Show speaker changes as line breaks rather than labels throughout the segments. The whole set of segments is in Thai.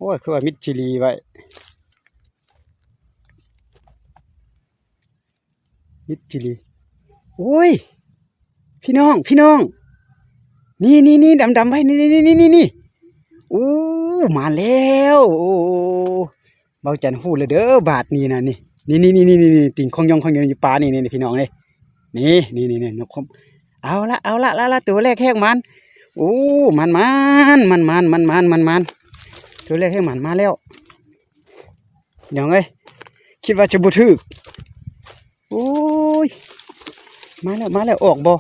โอ้ยคือว่ามิดจิลีไว้มิดจิลีโอ้ยพี่น้องนี่ดำไว้นี่โอ้มาแล้วโอ้เบาจันหูเลยเด้อบาทนี่นะนี่ติ่งของยองอยู่ปลานี่พี่น้องเลยนี่นกคมเอาละตัวแรกแห้งมันโอ้มันตัวแรกแห้งมันมาแล้วเดี๋ยวไงคิดว่าจะบุทึกโอ้ยมาแล้วออกบ่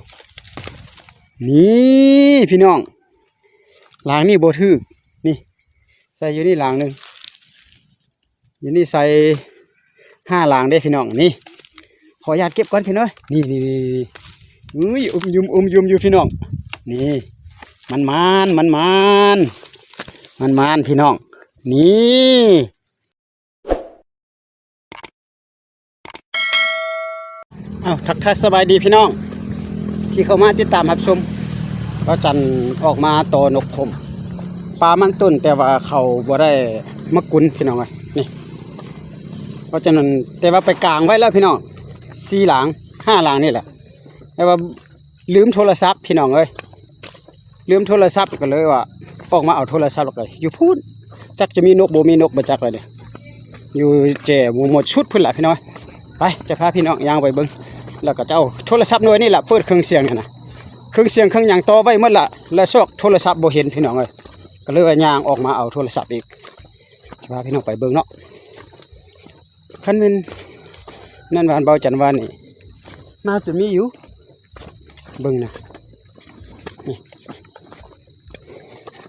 นี่พี่น้องหลังนี่บุทึกนี่ใส่อยู่นี่หลังหนึ่งอยู่นี่ใส่5หลังได้พี่น้องนี่ขออนุญาตเก็บก่อนพี่น้อยนี่อุ้ยยุมอยู่พี่น้องนี่มันพี่น้องนี่เอาทักทายสบายดีพี่น้องที่เข้ามาติดตามรับชมก็จันออกมาโตนกคมปลามันต้นแต่ว่าเขาบ่ได้มะกุนพี่น้องไงนี่เพราะฉะนั้นแต่ว่าไปกลางไว้แล้วพี่น้อง4หลัง5หลังนี่แหละแต่ว่าลืมโทรศัพท์พี่น้องเอ้ยลืมโทรศัพท์ก็เลยว่าออกมาเอาโทรศัพท์เลยอยู่พูดจักจะมีนกบ่มีนกบ่จักเลยเนี่ยอยู่แจ่หมดชุดพุ่นละพี่น้องไปจะพาพี่น้องย่างไปเบิ่งแล้วก็จะเอาโทรศัพท์หน่วยนี่แหละเปิดเครื่องเสียงนะเครื่องเสียงเครื่องอย่างต่อไว้หมดละแล้วซอกโทรศัพท์บ่เห็นพี่น้องเลยก็เลยย่างออกมาเอาโทรศัพท์อีกจะพาพี่น้องไปเบิ่งเนาะคันเป็นนั่นวานเบาจันวานนี่น่าจะมีอยู่เบิ่งนะนี่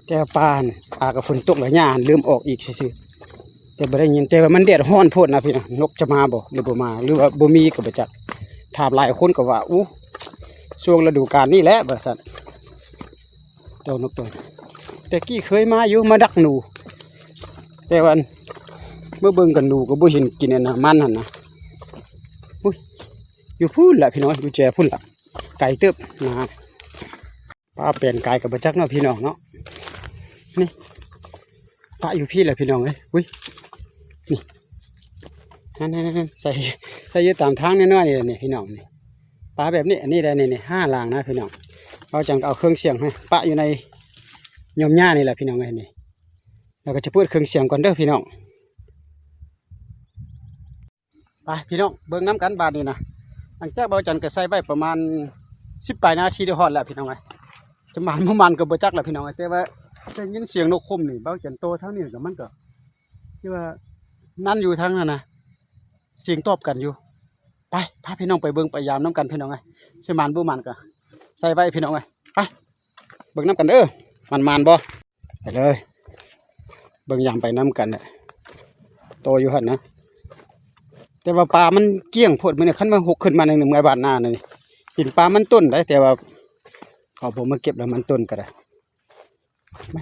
แต่ปลากับฝนตกหลายอย่างลืมออกอีกซื่อแต่บ่ได้ยินแต่ว่ามันแดดร้อนโพดนะพี่น้องนกจะมาบ่หรือบ่มาหรือว่าบ่มีก็บ่จักถามหลายคนก็ว่าอู้ช่วงฤดูกาลนี่แหละว่าซั่นเจ้านกตัวแต่กี้เคยมาอยู่มาดักหนูแต่วันเมื่อเบิ่งกันหนูก็บ่เห็นกินอันน่ะมันหั่นนะอุ้ยอยู่พุ่นล่ะพี่น้องอยู่แจพุ่นล่ะไก่เติบนะปลาเปลี่ยนกายกับบ่จักเนาะพี่น้องเนาะนี่ปลาอยู่พี่แหละพี่น้องเอ้ยอุ้ยนี่นั่นใส่อยู่ตามทางน้อยๆนี่พี่น้องนี่ปลาแบบนี้อันนี้ได้นี่5หลังนะพี่น้องเราจังเอาเครื่องเสียงให้ปลาอยู่ในยมหญ้านี่แหละพี่น้องเอ้ยนี่เราก็จะเปิดเครื่องเสียงก่อนเด้อพี่น้องไปพี่น้องเบิ่งน้ำกันบาดนี่นะหลังจากเบาจันก็ใส่ไว้ประมาณ18 นาทีเดียวฮอดแล้วพี่น้องเอ้ยจะมันก็บ่จักแล้วพี่น้องแต่ว่าได้ยินเสียงนกคมนี่เบาจันโตเท่านี้ก็มันก็ที่ว่านั่นอยู่ทั้งนั้นนะเสียงตอบกันอยู่ไปพาพี่น้องไปเบิ่งไปยามน้ำกันพี่น้องไงใช่มันบ่มันก็ใส่ไว้พี่น้องไงไปเบิ่งน้ำกันเด้อมันบ่ไปเลยเบิ่งยามไปน้ำกันเนี่ยโตอยู่หั่นนะแต่ว่าปลามันเกี้ยงโพดมื้อนี้คันมาหกขึ้นมาหนึ่งเมื่อบาดหน้านี่กินปลามันต้นได้แต่ว่าเขาผมมาเก็บแล้วมันต้นก็ได้ไม่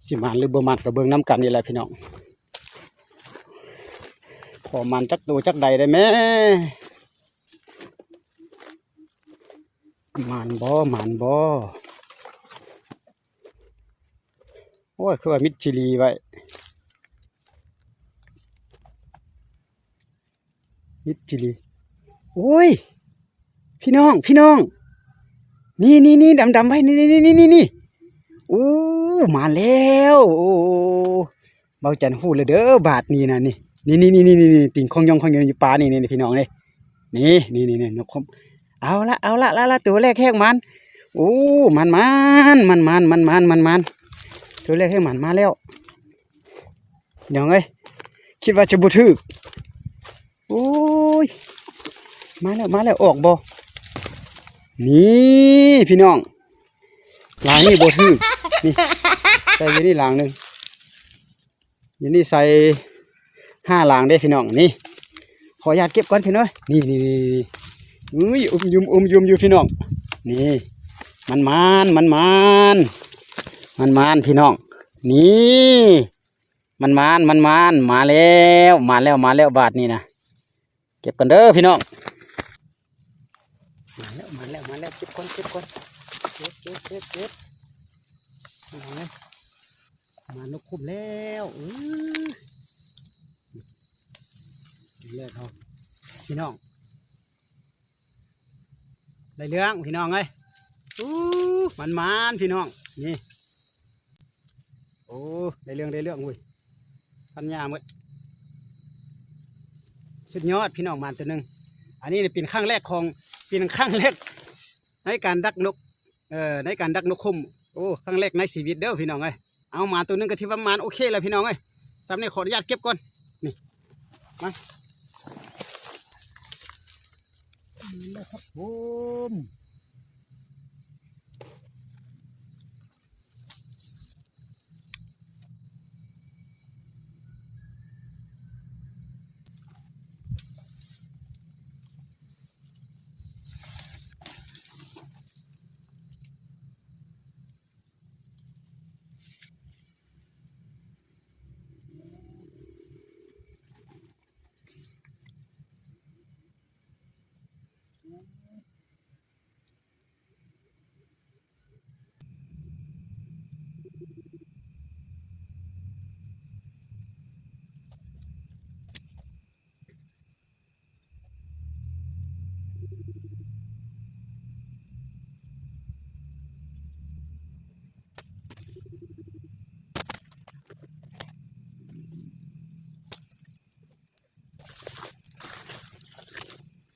สิมันหรือบ่มันก็เบิ่งน้ำกันนี่แหละพี่น้องพอมันจักตัวจักใดได้ไหมมันบ่โอ้ยคือว่ามิดจิลีไว้มิดจิลีโอ้ยพี่น้องนี่ดำไว้นี่โอ้มาแล้วโอ้เบาจันหูเลยเด้อบาทนี่นะนี่ติ่งของยองอยู่ปลานี่พี่น้องเลยนี่นกคมเอาละตัวแรกแห้งมันโอ้มันตัวแรกแห้งมันมาแล้วเดี๋ยวไงคิดว่าจะบุทึกโอ้ยมาแล้วออกบ่นี่พี่น้องหลังนี่บุทึกนี่ใส่อยู่นี่หลังหนึ่งอยู่นี่ใส่5หลังได้พี่น้องนี่ขออนุญาตเก็บก่อนพี่น้อยนี่อุ้ยยุมอยู่พี่น้องนี่มันพี่น้องนี่มันมาแล้วบาทนี่นะเก็บกันเด้อพี่น้องมาแล้วเก็บก่อนเก็บ มานกคุ้มแล้วเลิกเขาพี่น้องได้เรื่องพี่น้องเอ้ยมันพี่น้องนี่โอ้ได้เรื่องอุ้ยพันยาหมดสุดยอดพี่น้องมันตัวหนึ่งอันนี้เป็นครั้งแรกในการดักนกในการดักนกคุ้มโอ้ครั้งแรกในชีวิตเด้อพี่น้องเอ้ยเอามาตัวนึงก็ที่ว่ามันโอเคแล้วพี่น้องเอ้ยสำเนียงขออนุญาตเก็บก่อนนี่มาแล้วครับผม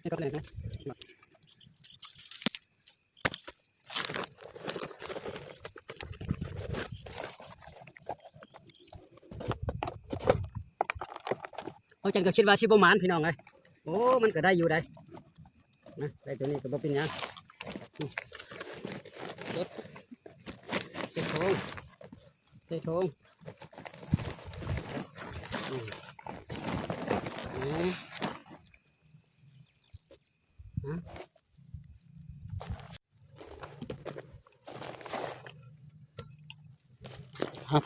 นี่ก็เลยนะเอาจันก็คิดว่าชิบหมานพี่น้องเลยโอ้มันก็ได้อยู่ได้นะได้ตัวนี้ก็บ่เป็นยังรถเส้นทง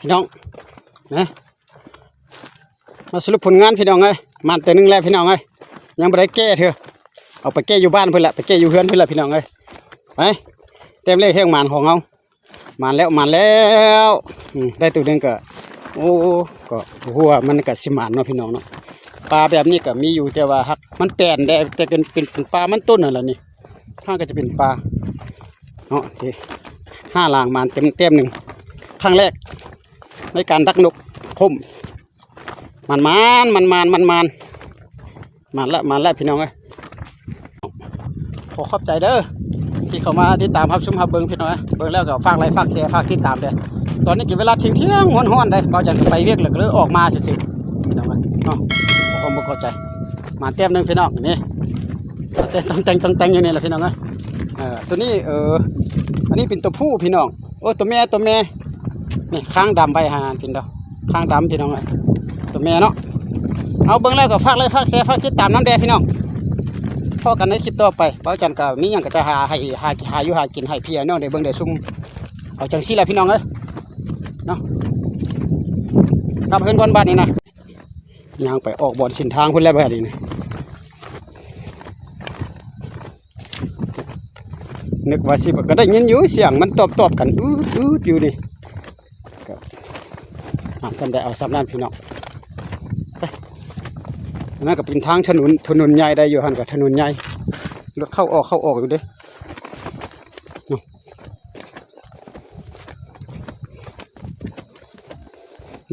พี่น้องนะมาสรุปผลงานพี่น้องเลยมันตัวนึงแล้วพี่น้องเลยยังไม่ได้แก้เถอะเอาไปแก้อยู่บ้านเพื่อนละไปแก้อยู่เฮือนเพื่อนละพี่น้องเลยไปเต็มเลยแห้งมันของเรามันแล้วได้ตัวนึงก็โอ้ก็หัวมันก็สิมันเนาะพี่น้องเนาะปลาแบบนี้ก็มีอยู่แต่ว่าฮักมันแปลนได้แต่เป็นปลามันต้นนั่นแหละนี่ข้างก็จะเป็นปลาเนาะที่5 ลางมันเต็มหนึ่งครั้งแรกในการดักนกคุ้มมันแล้วพี่น้องเอ้ยขอขอบใจเด้อที่เขามาติดตามครับชมครับเบิ้งพี่น้องเบิ้งแล้วก็ฝากไลค์ฝากแชร์ฝากติดตามเด้อตอนนี้กี่เวลาเที่ยงฮ้อนๆได้เบาจันก็ไปเวียกหรือออกมาสิพี่น้องเนาะผมบ่เข้าใจมาเต็มนึงพี่น้องนี่ต้องแต่งอย่างนี้แหละพี่น้องตัวนี้อันนี้เป็นตัวผู้พี่น้องโอ้ตัวแม่นี่ข้างดำใบหานพี่น้องข้างดำพี่น้องตัวแม่เนาะเอาเบิ้งแล้วก็ฝากไลค์ฝากแชร์ฝากติดตามน้ำแดงพี่น้องพอกันในคลิปต่อไปเบาจันก็มีอย่างก็จะหาอยู่หากินให้พี่น้องได้เบิ้งได้ซุ่มเอาจังซี่แหละพี่น้องเนาะกลับเพื่อนก่อนบ้านนี่นะย่างไปออกบ่อนสินทางพุ่นแล้วแบบนี้นะนึกว่าสิก็ได้ยินอยู่เสียงมันตอบกันอยู่นี่ก็จำได้เอาสำนักพี่น้องนั่นก็เป็นทางถนนใหญ่ได้อยู่หันกับถนนใหญ่รถเข้าออกอยู่เด้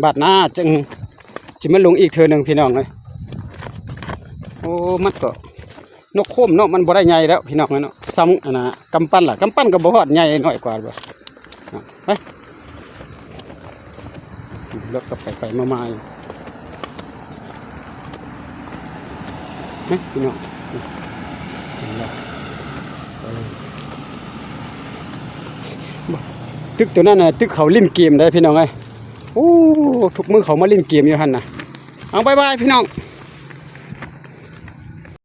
บาดหน้าจึงจะมาลงอีกเธอหนึ่งพี่น้องเลยโอ้มันก็นกโคมเนาะมันบ่ได้ใหญ่แล้วพี่น้องเนาะซ้ำนะกำปั้นก็บ่ฮอดใหญ่หน่อยกว่าบ่ไปรถก็ไปมาพี่น้องตึกตัวนั้นน่ะตึกเขาเล่นเกมได้พี่น้องไงโอ้ทุกมือเขามาเล่นเกมอยู่หันน่ะเอาบายพี่น้อง